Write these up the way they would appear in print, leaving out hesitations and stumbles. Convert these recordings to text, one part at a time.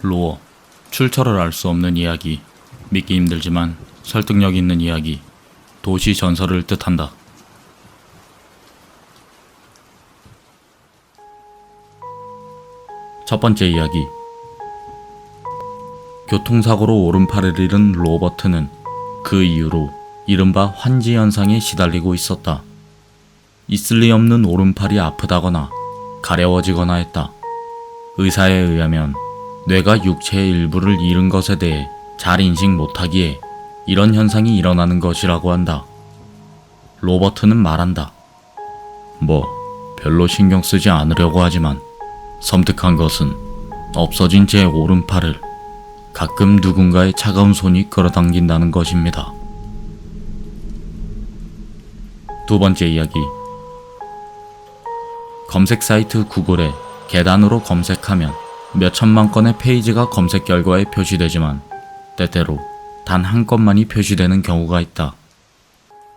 로어, 출처를 알 수 없는 이야기, 믿기 힘들지만 설득력 있는 이야기, 도시 전설을 뜻한다. 첫 번째 이야기. 교통사고로 오른팔을 잃은 로버트는 그 이후로 이른바 환지 현상에 시달리고 있었다. 있을 리 없는 오른팔이 아프다거나 가려워지거나 했다. 의사에 의하면 뇌가 육체의 일부를 잃은 것에 대해 잘 인식 못하기에 이런 현상이 일어나는 것이라고 한다. 로버트는 말한다. 별로 신경 쓰지 않으려고 하지만 섬뜩한 것은 없어진 제 오른팔을 가끔 누군가의 차가운 손이 끌어당긴다는 것입니다. 두 번째 이야기. 검색 사이트 구글에 계단으로 검색하면 몇천만 건의 페이지가 검색 결과에 표시되지만 때때로 단 한 건만이 표시되는 경우가 있다.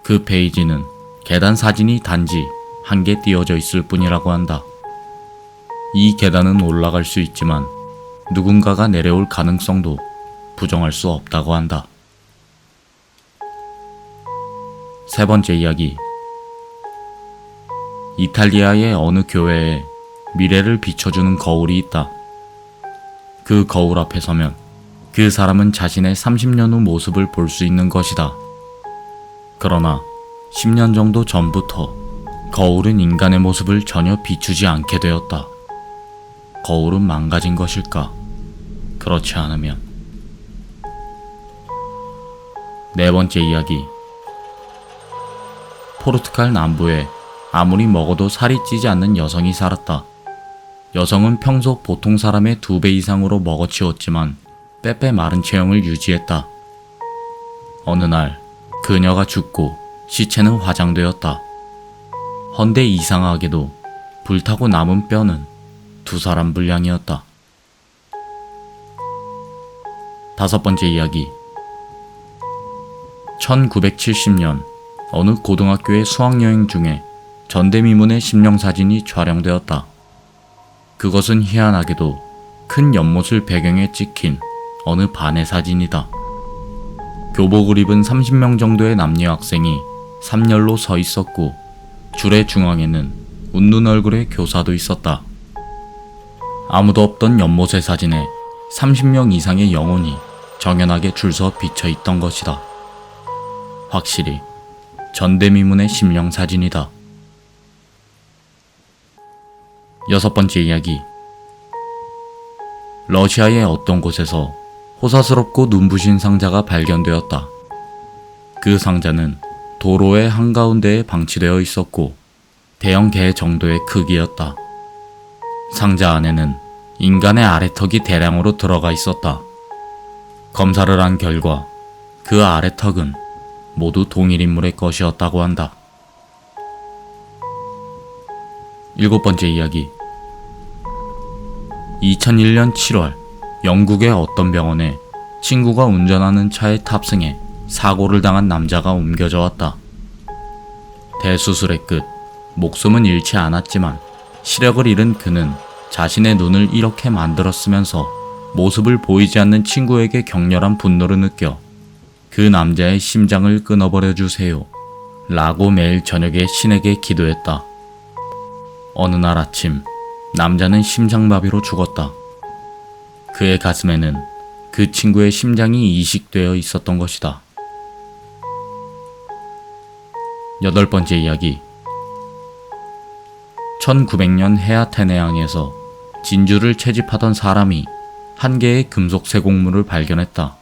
그 페이지는 계단 사진이 단지 한 개 띄워져 있을 뿐이라고 한다. 이 계단은 올라갈 수 있지만 누군가가 내려올 가능성도 부정할 수 없다고 한다. 세 번째 이야기. 이탈리아의 어느 교회에 미래를 비춰주는 거울이 있다. 그 거울 앞에 서면 그 사람은 자신의 30년 후 모습을 볼 수 있는 것이다. 그러나 10년 정도 전부터 거울은 인간의 모습을 전혀 비추지 않게 되었다. 거울은 망가진 것일까? 그렇지 않으면. 네 번째 이야기. 포르투갈 남부에 아무리 먹어도 살이 찌지 않는 여성이 살았다. 여성은 평소 보통 사람의 2배 이상으로 먹어치웠지만 빼빼 마른 체형을 유지했다. 어느 날 그녀가 죽고 시체는 화장되었다. 헌데 이상하게도 불타고 남은 뼈는 2사람 분량이었다. 다섯 번째 이야기. 1970년 어느 고등학교의 수학여행 중에 전대미문의 심령사진이 촬영되었다. 그것은 희한하게도 큰 연못을 배경에 찍힌 어느 반의 사진이다. 교복을 입은 30명 정도의 남녀 학생이 3열로 서 있었고 줄의 중앙에는 웃는 얼굴의 교사도 있었다. 아무도 없던 연못의 사진에 30명 이상의 영혼이 정연하게 줄서 비쳐 있던 것이다. 확실히 전대미문의 심령 사진이다. 여섯 번째 이야기. 러시아의 어떤 곳에서 호사스럽고 눈부신 상자가 발견되었다. 그 상자는 도로의 한가운데에 방치되어 있었고 대형 개 정도의 크기였다. 상자 안에는 인간의 아래턱이 대량으로 들어가 있었다. 검사를 한 결과 그 아래턱은 모두 동일 인물의 것이었다고 한다. 일곱 번째 이야기. 2001년 7월 영국의 어떤 병원에 친구가 운전하는 차에 탑승해 사고를 당한 남자가 옮겨져 왔다. 대수술의 끝 목숨은 잃지 않았지만 시력을 잃은 그는 자신의 눈을 이렇게 만들었으면서 모습을 보이지 않는 친구에게 격렬한 분노를 느껴 그 남자의 심장을 끊어버려 주세요 라고 매일 저녁에 신에게 기도했다. 어느 날 아침 남자는 심장마비로 죽었다. 그의 가슴에는 그 친구의 심장이 이식되어 있었던 것이다. 여덟 번째 이야기. 1900년 헤아테네항에서 진주를 채집하던 사람이 한 개의 금속 세공물을 발견했다.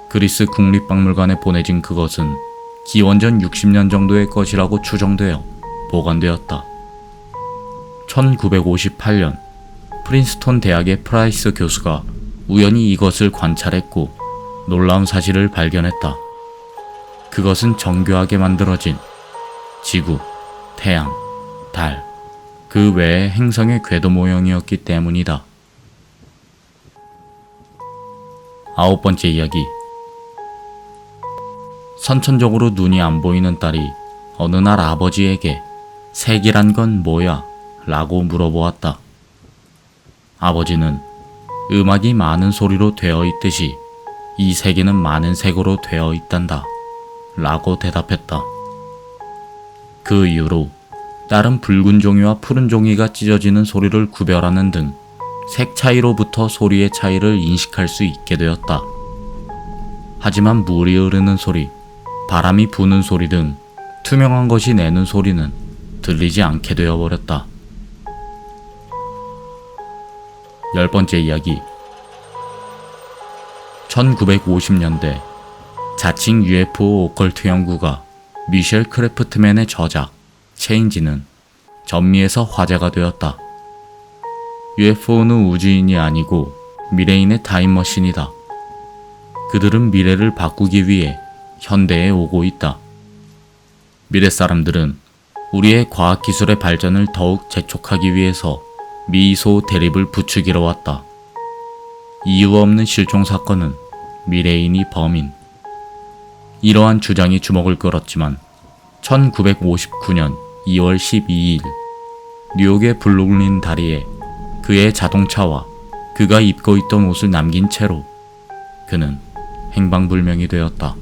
그리스 국립박물관에 보내진 그것은 기원전 60년 정도의 것이라고 추정되어 보관되었다. 1958년 프린스톤 대학의 프라이스 교수가 우연히 이것을 관찰했고 놀라운 사실을 발견했다. 그것은 정교하게 만들어진 지구, 태양, 달, 그 외의 행성의 궤도 모형이었기 때문이다. 아홉 번째 이야기. 선천적으로 눈이 안 보이는 딸이 어느 날 아버지에게 색이란 건 뭐야? 라고 물어보았다. 아버지는 음악이 많은 소리로 되어 있듯이 이 세계는 많은 색으로 되어 있단다. 라고 대답했다. 그 이후로 다른 붉은 종이와 푸른 종이가 찢어지는 소리를 구별하는 등 색 차이로부터 소리의 차이를 인식할 수 있게 되었다. 하지만 물이 흐르는 소리, 바람이 부는 소리 등 투명한 것이 내는 소리는 들리지 않게 되어버렸다. 10번째 이야기. 1950년대 자칭 UFO 오컬트 연구가 미셸 크래프트맨의 저작 체인지는 전미에서 화제가 되었다. UFO는 우주인이 아니고 미래인의 타임머신이다. 그들은 미래를 바꾸기 위해 현대에 오고 있다. 미래 사람들은 우리의 과학기술의 발전을 더욱 재촉하기 위해서 미소 대립을 부추기러 왔다. 이유 없는 실종 사건은 미래인이 범인. 이러한 주장이 주목을 끌었지만 1959년 2월 12일 뉴욕의 블루클린 다리에 그의 자동차와 그가 입고 있던 옷을 남긴 채로 그는 행방불명이 되었다.